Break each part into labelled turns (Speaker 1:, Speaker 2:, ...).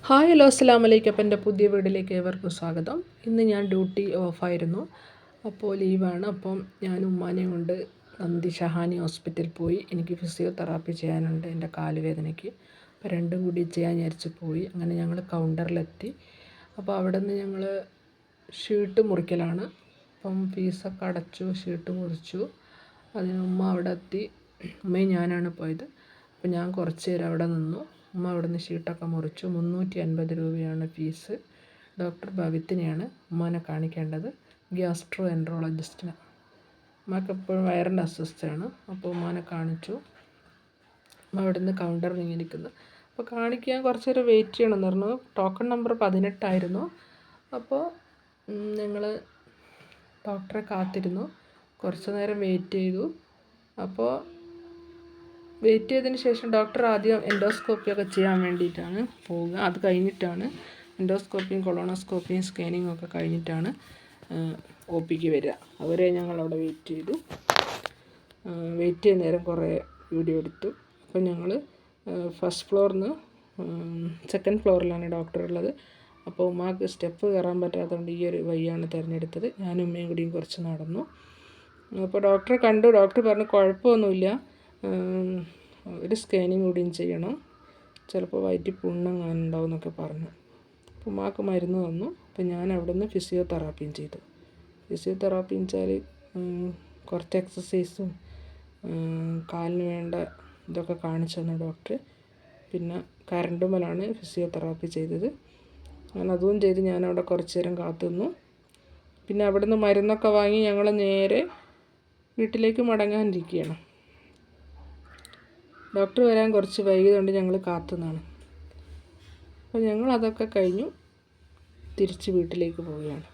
Speaker 1: Hi hello അസ്സലാമലൈക്കും. അപ്പം എൻ്റെ പുതിയ വീട്ടിലേക്ക് ഏവർക്കും സ്വാഗതം. ഇന്ന് ഞാൻ ഡ്യൂട്ടി ഓഫായിരുന്നു, അപ്പോൾ ലീവാണ്. അപ്പം ഞാൻ ഉമ്മാനെയും കൊണ്ട് നന്ദി ഷഹാനി ഹോസ്പിറ്റലിൽ പോയി. എനിക്ക് ഫിസിയോതെറാപ്പി ചെയ്യാനുണ്ട് എൻ്റെ കാലുവേദനയ്ക്ക്. അപ്പോൾ രണ്ടും കൂടി ചെയ്യാൻ വിചാരിച്ച് പോയി. അങ്ങനെ ഞങ്ങൾ കൗണ്ടറിലെത്തി. അപ്പോൾ അവിടെ നിന്ന് ഞങ്ങൾ ഷീട്ട് മുറിക്കലാണ്. അപ്പം ഫീസൊക്കെ അടച്ചു, ഷീട്ട് മുറിച്ചു. അതിന് ഉമ്മ അവിടെ എത്തി. ഉമ്മയും ഞാനാണ് പോയത്. അപ്പോൾ ഞാൻ കുറച്ച് നേരം അവിടെ നിന്നു. ഉമ്മ അവിടെ നിന്ന് ഷീട്ടൊക്കെ മുറിച്ചു. 350 രൂപയാണ് ഫീസ്. ഡോക്ടർ ഭവിത്തിനെയാണ് ഉമ്മാനെ കാണിക്കേണ്ടത്, ഗ്യാസ്ട്രോ എൻട്രോളജിസ്റ്റിനെ. ഉമ്മക്ക് എപ്പോഴും വയറിൻ്റെ അസ്വസ്ഥയാണ്. അപ്പോൾ ഉമ്മാനെ കാണിച്ചു. ഉമ്മ അവിടെ നിന്ന് കൗണ്ടറിൽ ഇങ്ങനെ ഇരിക്കുന്നു. അപ്പോൾ കാണിക്കാൻ കുറച്ച് നേരം വെയിറ്റ് ചെയ്യണമെന്ന് പറഞ്ഞു. ടോക്കൺ നമ്പർ 18 അപ്പോൾ ഞങ്ങൾ ഡോക്ടറെ കാത്തിരുന്നു. കുറച്ച് നേരം വെയിറ്റ് ചെയ്തു. അപ്പോൾ വെയിറ്റ് ചെയ്തതിന് ശേഷം ഡോക്ടർ ആദ്യം എൻഡോസ്കോപ്പിയൊക്കെ ചെയ്യാൻ വേണ്ടിയിട്ടാണ് പോവുക. അത് കഴിഞ്ഞിട്ടാണ് എൻഡോസ്കോപ്പിയും കൊളോണോസ്കോപ്പിയും സ്കാനിങ്ങും ഒക്കെ കഴിഞ്ഞിട്ടാണ് ഒ പിക്ക് വരിക. അവരെ ഞങ്ങളവിടെ വെയിറ്റ് ചെയ്തു. വെയിറ്റ് ചെയ്യുന്ന നേരം കുറേ വീഡിയോ എടുത്തു. അപ്പോൾ ഞങ്ങൾ ഫസ്റ്റ് ഫ്ലോറിൽ നിന്ന് സെക്കൻഡ് ഫ്ലോറിലാണ് ഡോക്ടർ ഉള്ളത്. അപ്പോൾ ഉമ്മാക്ക് സ്റ്റെപ്പ് കയറാൻ പറ്റാത്തതുകൊണ്ട് ഈ ഒരു വഴിയാണ് തിരഞ്ഞെടുത്തത്. ഞാനും ഉമ്മയും കൂടിയും കുറച്ച് നടന്നു. അപ്പോൾ ഡോക്ടറെ കണ്ടു. ഡോക്ടർ പറഞ്ഞു കുഴപ്പമൊന്നുമില്ല, ഒരു സ്കാനിങ് കൂടിയും ചെയ്യണം, ചിലപ്പോൾ വയറ്റിൽ പുണ്ണെങ്ങാനും ഉണ്ടാവും എന്നൊക്കെ പറഞ്ഞു. അപ്പോൾ ഉമ്മാക്ക് മരുന്ന് തന്നു. അപ്പോൾ ഞാൻ അവിടെ നിന്ന് ഫിസിയോതെറാപ്പിയും ചെയ്തു. ഫിസിയോതെറാപ്പി വെച്ചാൽ കുറച്ച് എക്സസൈസും കാലിന് വേണ്ട ഇതൊക്കെ കാണിച്ചു തന്നു ഡോക്ടർ. പിന്നെ കരണ്ടുമ്മലാണ് ഫിസിയോതെറാപ്പി ചെയ്തത്. ഞാൻ അതും ചെയ്ത് ഞാനവിടെ കുറച്ച് നേരം കാത്തുനിന്നു. പിന്നെ അവിടെ നിന്ന് മരുന്നൊക്കെ വാങ്ങി ഞങ്ങൾ നേരെ വീട്ടിലേക്ക് മടങ്ങാനിരിക്കുകയാണ്. ഡോക്ടർ വരാൻ കുറച്ച് വൈകിയതുകൊണ്ട് ഞങ്ങൾ കാത്തുനിന്നാണ്. അപ്പോൾ ഞങ്ങൾ അതൊക്കെ കഴിഞ്ഞു തിരിച്ച് വീട്ടിലേക്ക് പോവുകയാണ്.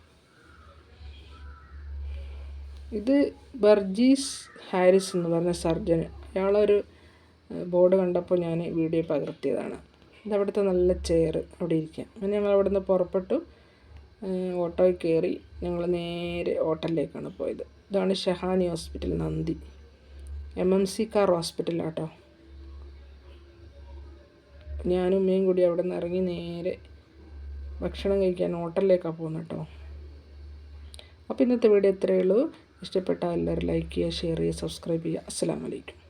Speaker 1: ഇത് ബർജീസ് ഹാരിസ് എന്ന് പറഞ്ഞ സർജൻ, അയാളൊരു ബോർഡ് കണ്ടപ്പോൾ ഞാൻ വീഡിയോ പകർത്തിയതാണ്. ഇതവിടുത്തെ നല്ല ചെയർ അവിടെ ഇരിക്കുക. അങ്ങനെ ഞങ്ങൾ അവിടെ നിന്ന് പുറപ്പെട്ടു. ഓട്ടോയിൽ കയറി ഞങ്ങൾ നേരെ ഹോട്ടലിലേക്കാണ് പോയത്. ഇതാണ് ഷഹാനി ഹോസ്പിറ്റൽ, നന്ദി MMC കാർ ഹോസ്പിറ്റലാട്ടോ. ഞാനും ഉമ്മയും കൂടി അവിടെ നിന്ന് ഇറങ്ങി നേരെ ഭക്ഷണം കഴിക്കാൻ ഹോട്ടലിലേക്കാണ് പോകുന്നത് കേട്ടോ. അപ്പോൾ ഇന്നത്തെ വീഡിയോ ഇത്രയേ ഉള്ളൂ. ഇഷ്ടപ്പെട്ടാൽ എല്ലാവരും ലൈക്ക് ചെയ്യുക, ഷെയർ ചെയ്യുക, സബ്സ്ക്രൈബ് ചെയ്യുക. അസ്സലാമു അലൈക്കും.